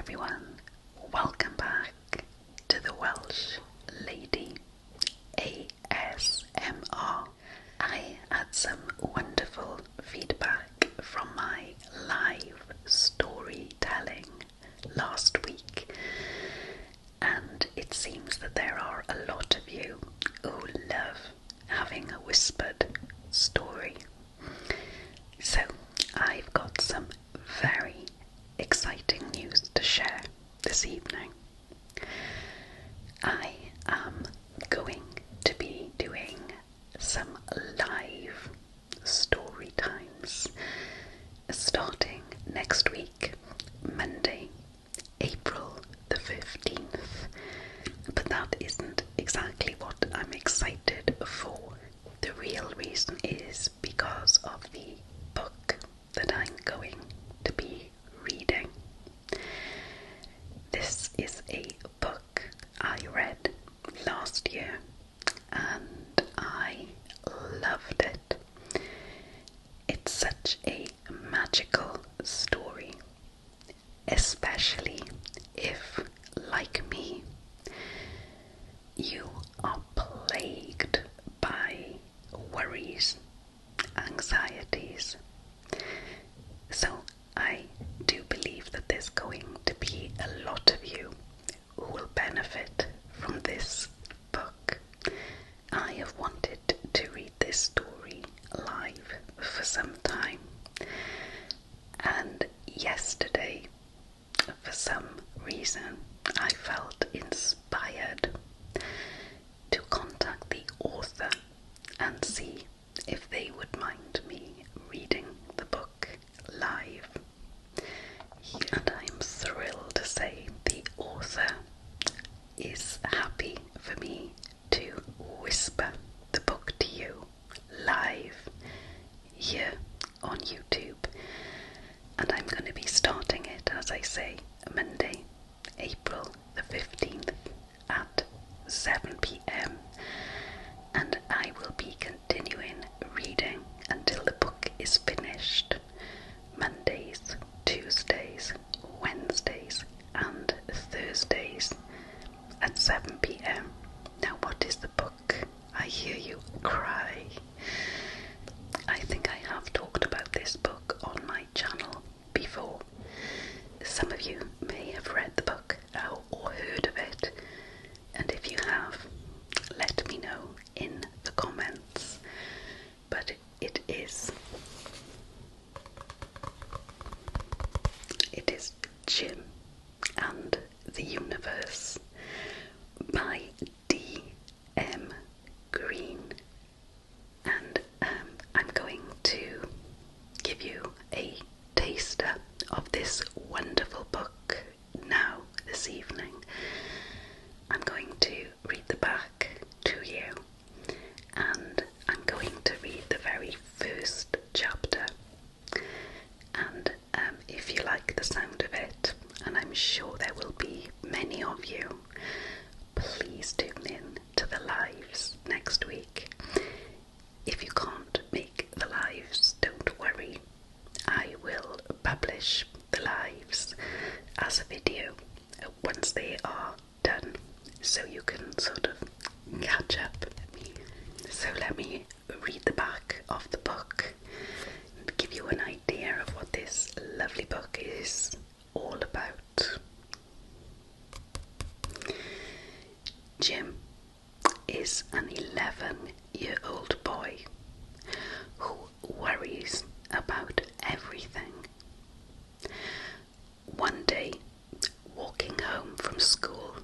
everyone, welcome back to the Welsh Lady ASMR. I had some wonderful feedback from my live storytelling last week, and it seems that there are a lot of you who love having a whispered story. So I've got some very exciting news to share this evening. I am going to be doing some live story times starting next week, Monday, April the 15th. But that isn't exactly what I'm excited for. The real reason is because of the book that I'm going to be reading. This is a book I read last year and I loved it. It's such a magical story, especially if, like me, you are plagued by worries, anxieties. So I do believe that there's going to be a lot of you who will benefit from this book. I have wanted to read this story live for some time, and yesterday, for some reason, I felt inspired to contact the author and see if they would mind me reading the book live. And I am thrilled to say the author is happy for me to whisper the book to you live here on YouTube. And I'm going to be starting it, as I say, Monday, April the 15th at 7 p.m. and I will be continuing reading until the book is finished, Mondays, Tuesdays, Wednesdays and Thursdays at 7 p.m. Now, what is the book? I hear you cry. I think I have talked about this book on my channel before. Some of you may have read the book or heard of it, and if you have, let me know in the comments. But it is Jim and the Universe by D.M. Green. And I'm going to give you a taster of this wonderful book now this evening. I'm going to read the back to you, and I'm going to read the very first chapter. And if you like the sound of it, and I'm sure there will be many of you, please tune in to the lives next week. If you can't make the lives, don't worry. I will publish the lives as a video once they are done, so you can sort of catch up. So let me read the back of the book and give you an idea of what this lovely book is all about. Jim is an 11-year-old boy who worries about everything. One day, walking home from school,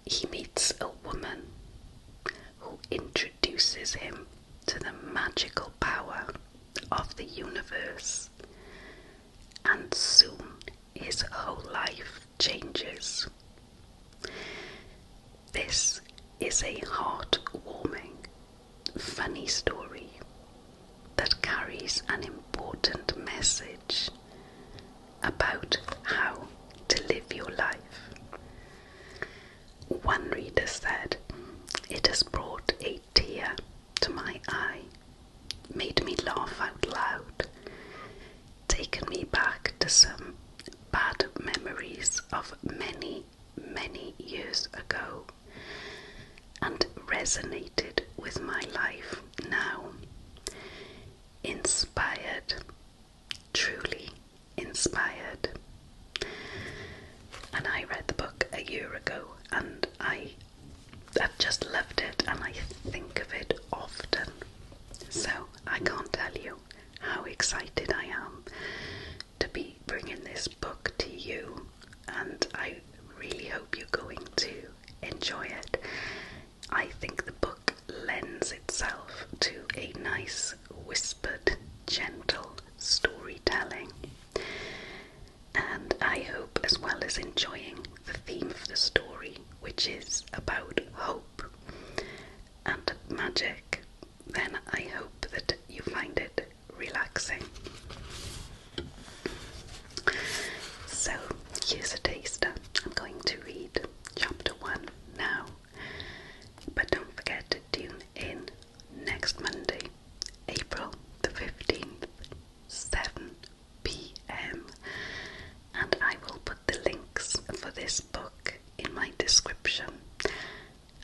he meets a woman who introduces him to the magical power of the universe, and soon his whole life changes. This is a heart-warming, funny story that carries an important message about how to live your life. One reader said, "It has brought a tear to my eye, made me laugh out loud, taken me back to some bad of many, many years ago and resonated with my life now. Inspired, truly inspired. And I read the book a year ago and I've just loved it, and I think of it often. So I can't tell you how excited I am to be bringing this book to you, and I really hope you're going to enjoy it. I think the book lends itself to a nice, whispered, gentle storytelling, and I hope, as well as enjoying the theme of the story, which is about hope and magic, then I hope that you find it relaxing. So here's a taster. I'm going to read chapter 1 now, but don't forget to tune in next Monday, April the 15th, 7 p.m, and I will put the links for this book in my description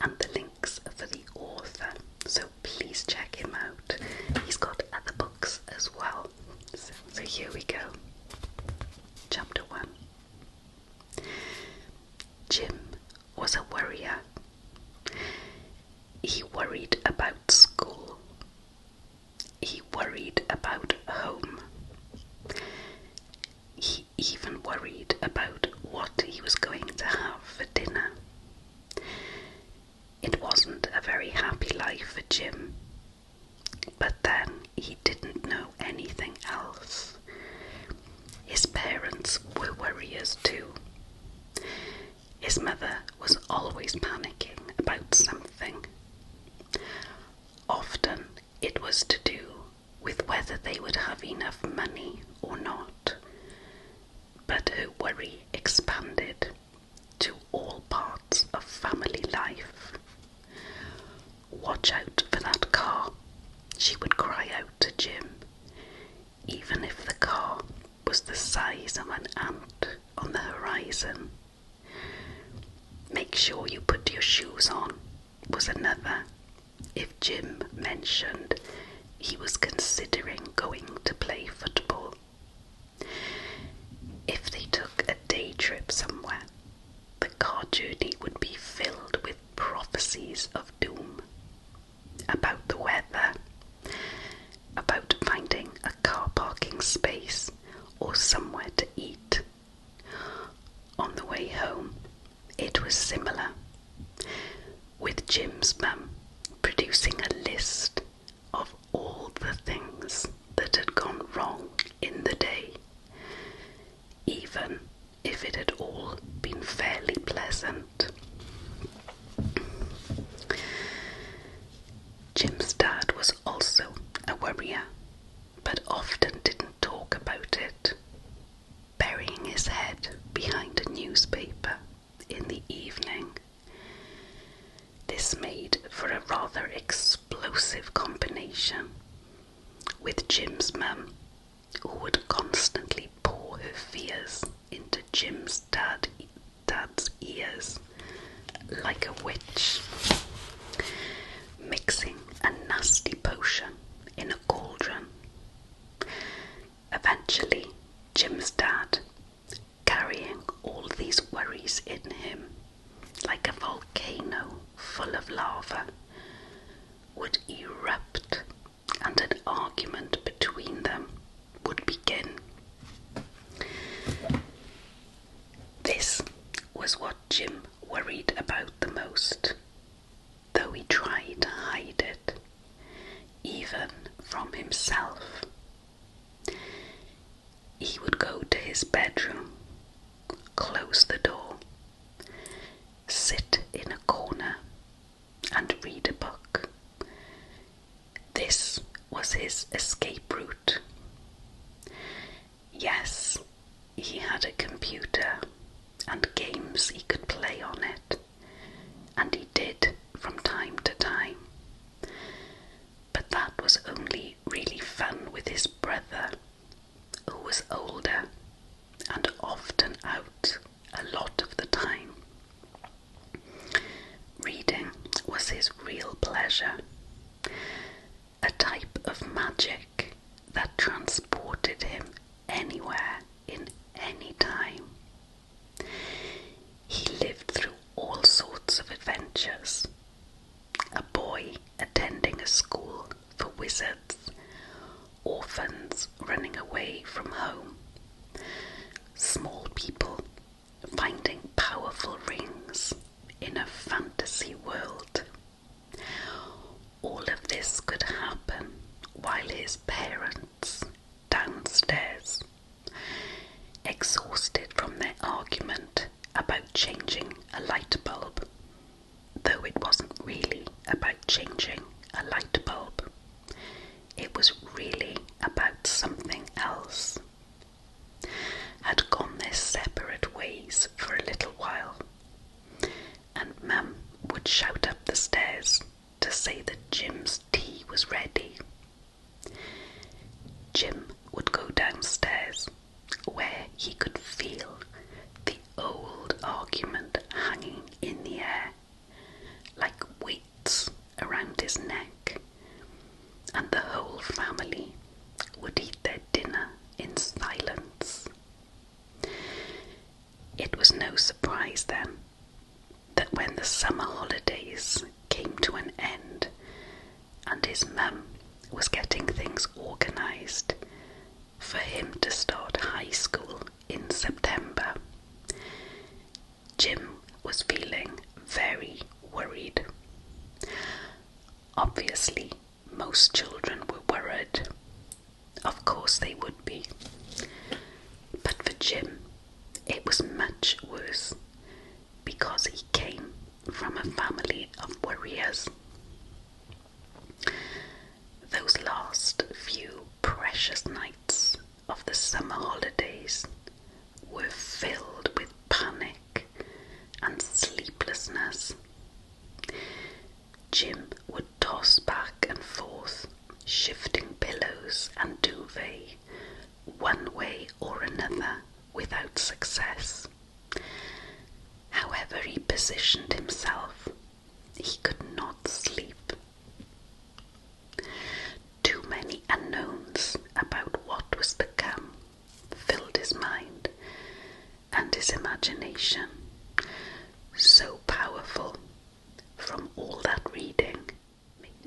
and the links for the author, so please check him out. He's got other books as well. So here we go. Chapter 1. Jim was a worrier. He worried about school. He worried about home. He even worried about what he was going to have for dinner. It wasn't a very happy life for Jim, but then he didn't know anything else. His parents were worriers too. His mother was always panicking about something. Often it was to do with whether they would have enough money or not, but her worry expanded to all parts of family life. "Watch out for that car," she would cry out to Jim, even if the car was the size of an ant on the horizon. "Make sure you put your shoes on," was another, if Jim mentioned he was considering going to play football. If they took a day trip somewhere, the car journey would be filled with prophecies of doom, about the weather, about finding a car parking space or somewhere to eat. On the way home, it was similar, with Jim's mum producing a list of all the things that had gone wrong in the day, even if it had all been fairly pleasant. Jim's dad was also a worrier, but often didn't talk about it, burying his head behind a newspaper in the evening. This made for a rather explosive combination, with Jim's mum, who would constantly pour her fears into Jim's dad's ears like a witch, mixing a nasty potion in a cauldron. Eventually, Jim's dad, carrying all these worries in him like a volcano full of lava, would erupt, and an argument between them would begin. This was what Jim worried about the most, though he tried to hide it, even from himself. He would go to his bedroom, close the door, sit in a corner and read a book. This was his escape route. Yes, he had a computer and games he could play on it, and he did from time to time. But that was only really fun with his brother, who was older and often out a lot changing a light bulb. It was really about something else. Had gone their separate ways for a little while, and Mum would shout up the stairs to say that Jim's tea was ready. Jim would go downstairs, where he could feel the old argument hanging in the air, like weights around his neck, and the whole family would eat their dinner in silence. It was no surprise then that when the summer holidays came to an end and his mum was getting things organised for him to start high school in September, Jim was feeling very worried. Obviously, most children were worried. Of course they would be. But for Jim, it was much worse because he came from a family of worriers. Those last few precious nights of the summer holidays were filled with panic and sleeplessness. Jim would toss back and forth, shifting pillows and duvet one way or another without success. However he positioned himself, he could not sleep. Too many unknowns about what was to come filled his mind, and his imagination, so powerful from all that reading,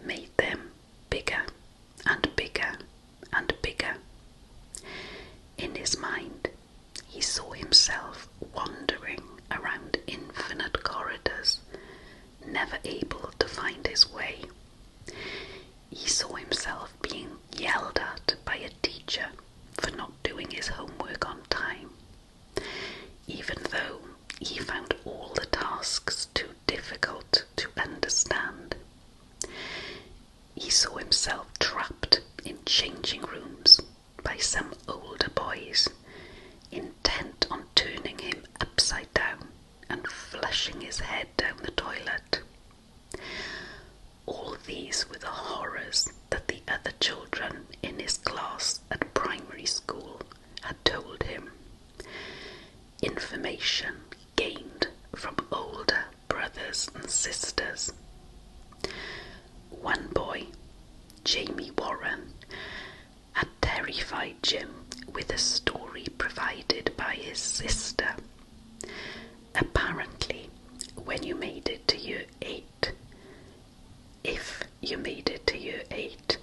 made them bigger and bigger and bigger. In his mind, he saw himself wandering around infinite corridors, never able to find his way. He saw himself being yelled at by a teacher for not doing his homework on time, even though he found all the tasks too difficult to understand. He saw himself trapped in changing rooms by some older boys, intent on turning him upside down and flushing his head down the toilet. All these were the horrors that the other children in his class at primary school had told him. Information gained from older brothers and sisters. One boy, Jamie Warren, had terrified Jim with a story provided by his sister. Apparently, when you made it to year 8, if you made it to year 8,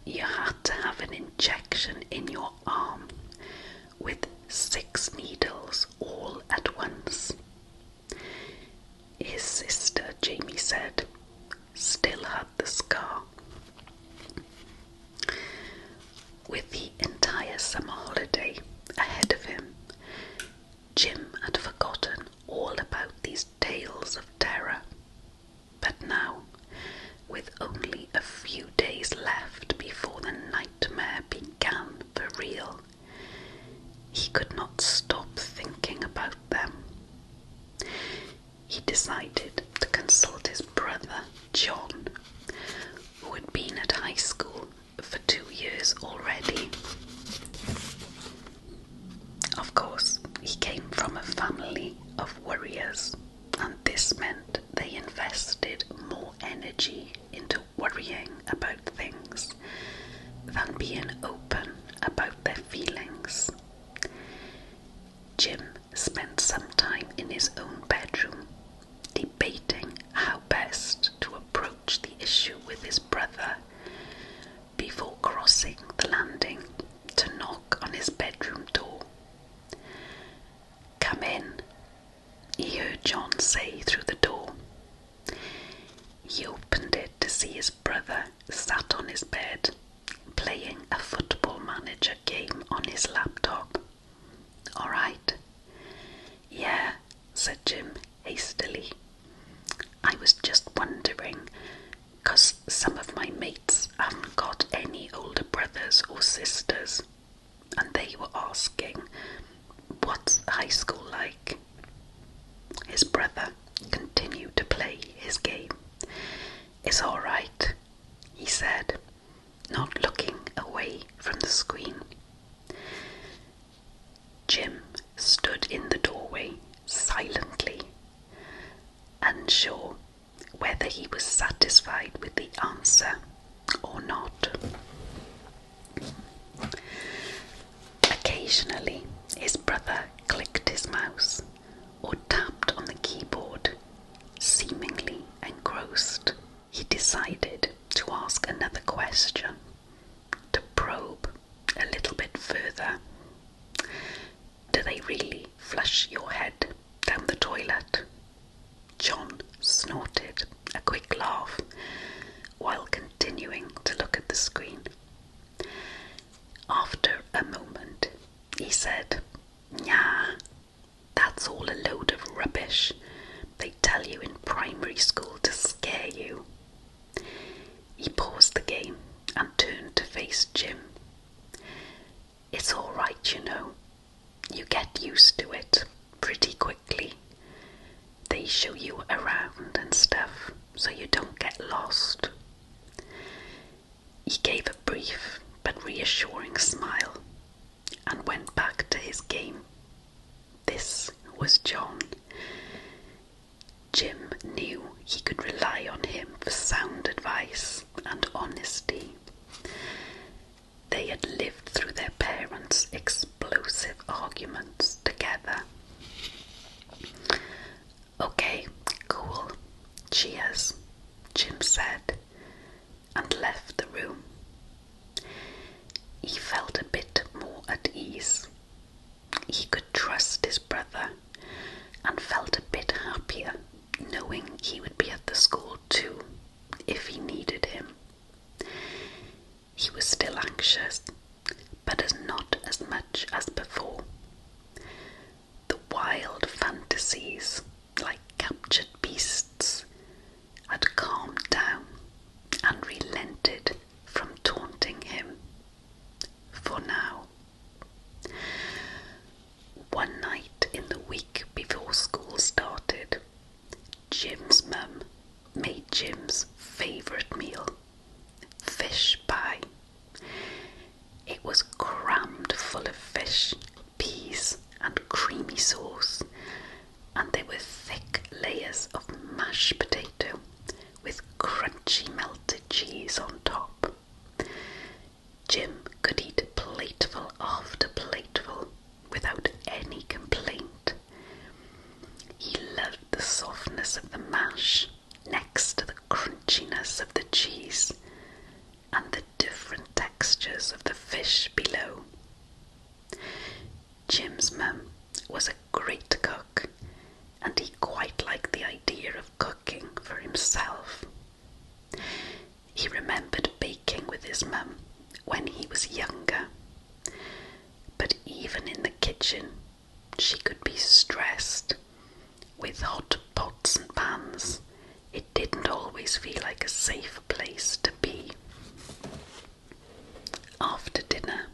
you had to have an injection in your arm with 6 needles all at once. His sister, Jamie said, still had the scar. With the entire summer holiday ahead of him, Jim had forgotten all about these tales of terror. But now, with only a few days left before the nightmare began for real, he could not stop thinking about them. He decided to consult his brother, John, who had been at high school for 2 years already. Of course, he came from a family of worriers, and this meant they invested more energy into worrying about things than being open about their feelings. Jim spent some time in his own bedroom, debating how best to approach the issue with his brother before crossing the landing to knock on his bedroom door. "Come in," he heard John say through the door. He opened it to see his brother sat on his bed, playing a Football Manager game on his laptop. "All right?" "Yeah," said Jim hastily. "I was just wondering, high school like? His brother continued to play his game. It's all right, he said, not looking away from the screen. Jim stood in the doorway silently, unsure whether he was satisfied with the answer or not. Occasionally, his brother clicked his mouse or tapped on the keyboard, seemingly engrossed. He decided to ask another question, to probe a little bit further. Do they really flush your head down the toilet? John snorted a quick laugh while continuing to look at the screen. After a moment, he said, "Nah, that's all a load of rubbish. They tell you in primary school to scare you." He paused the game and turned to face Jim. "It's all right, you know. You get used to it pretty quickly. They show you around and stuff so you don't get lost." He gave a brief but reassuring smile and went back to his game. This was John. Jim knew he could rely on him for sound advice and honesty. They had lived through their parents' explosive arguments together. "Okay, cool. Cheers," Jim said, and left the room. He felt a bit more at ease. He could trust his brother and felt a bit happier knowing he would be at the school too if he needed him. He was still anxious, but not as much as before. The wild fantasies, like captured beasts, had calmed down and relented from taunting him. For now. One night in the week before school started, Jim's mum made Jim's favourite meal, fish pie. It was crammed full of fish, peas and creamy sauce, and there were thick layers of mashed potato with crunchy melted cheese on top. Jim could eat plateful after plateful without any complaint. He loved the softness of the mash next to the crunchiness of the cheese and the different textures of the fish below. Jim's mum was a great cook, and he quite liked the idea of cooking for himself. He remembered baking with his mum when he was younger, but even in the kitchen she could be stressed. With hot pots and pans, it didn't always feel like a safe place to be. After dinner,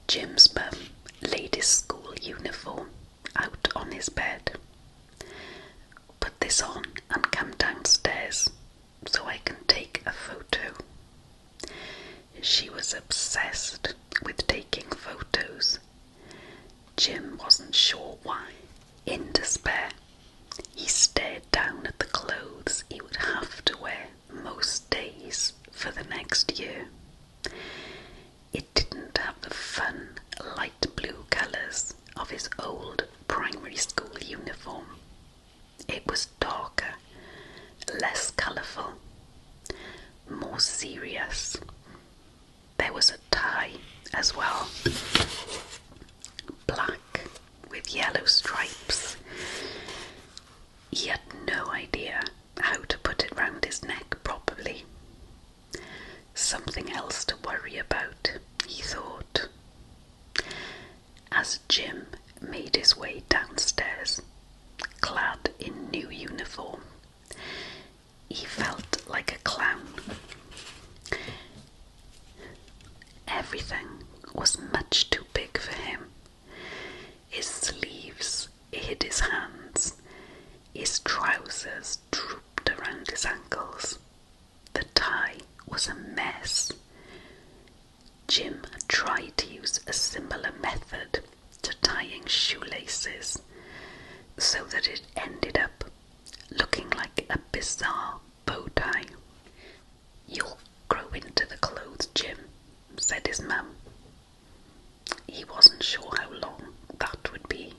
Jim's mum laid his school uniform out on his bed. "Put this on and come downstairs so I can take a photo." She was obsessed with taking photos. Jim wasn't sure why. In despair, he stared down at the clothes he would have to wear most days for the next year. It didn't have the fun, light blue colours of his old primary school uniform. It was darker, less colourful, more serious. There was a tie as well, black with yellow stripes. He had no idea how to put it round his neck properly. Something else to worry about, he thought. As Jim made his way downstairs, clad in new uniform, he felt like a clown. Everything was much too big for him. His sleeves hid his hands. His trousers drooped around his ankles. The tie was a mess. Jim had tried to use a similar method to tying shoelaces, so that it ended up looking like a bizarre bow tie. "You'll grow into the clothes, Jim," said his mum. He wasn't sure how long that would be.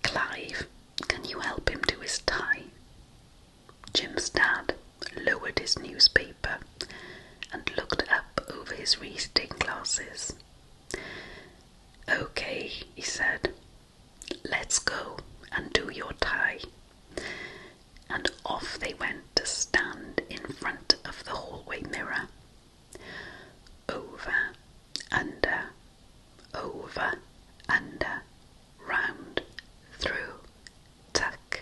"Clive, can you help him do his tie?" Jim's dad lowered his newspaper and looked up over his reading glasses. "Okay," he said, "let's go and do your tie." And off they went to stand in front of the hallway mirror. Over, under, round, through, tuck.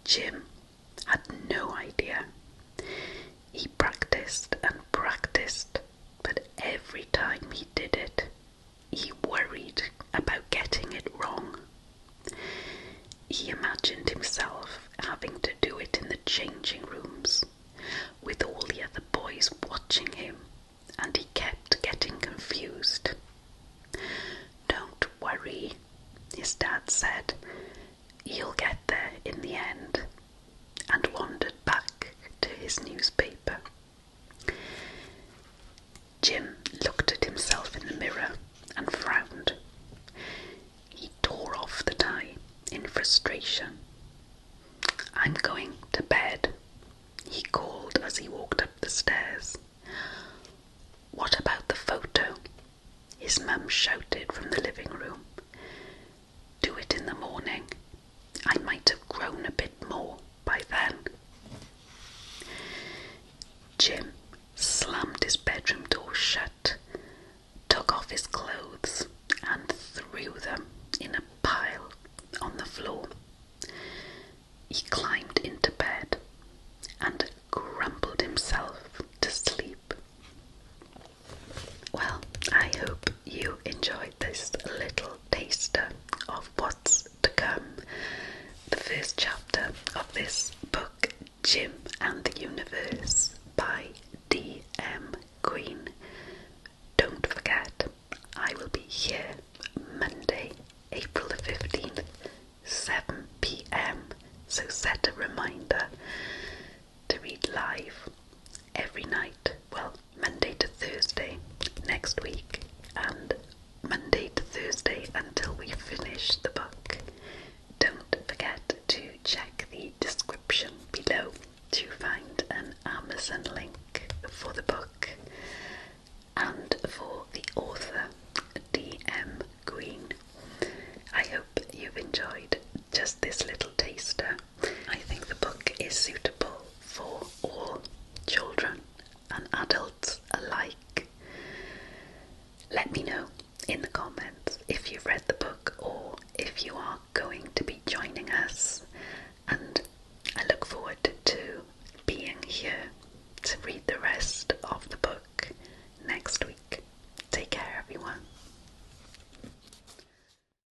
Jim had no idea. He practiced and practiced, but every time he did it, he worried about getting it wrong. He imagined himself having to do it in the changing rooms, with all the other boys watching him, and he kept getting confused. "Don't worry," his dad said. "You'll get there in the end," and wandered back to his newspaper. Jim looked at himself in the mirror and frowned. He tore off the tie in frustration. "I'm going to bed," he called as he walked up the stairs. "What about the photo?" his mum shouted from the living room.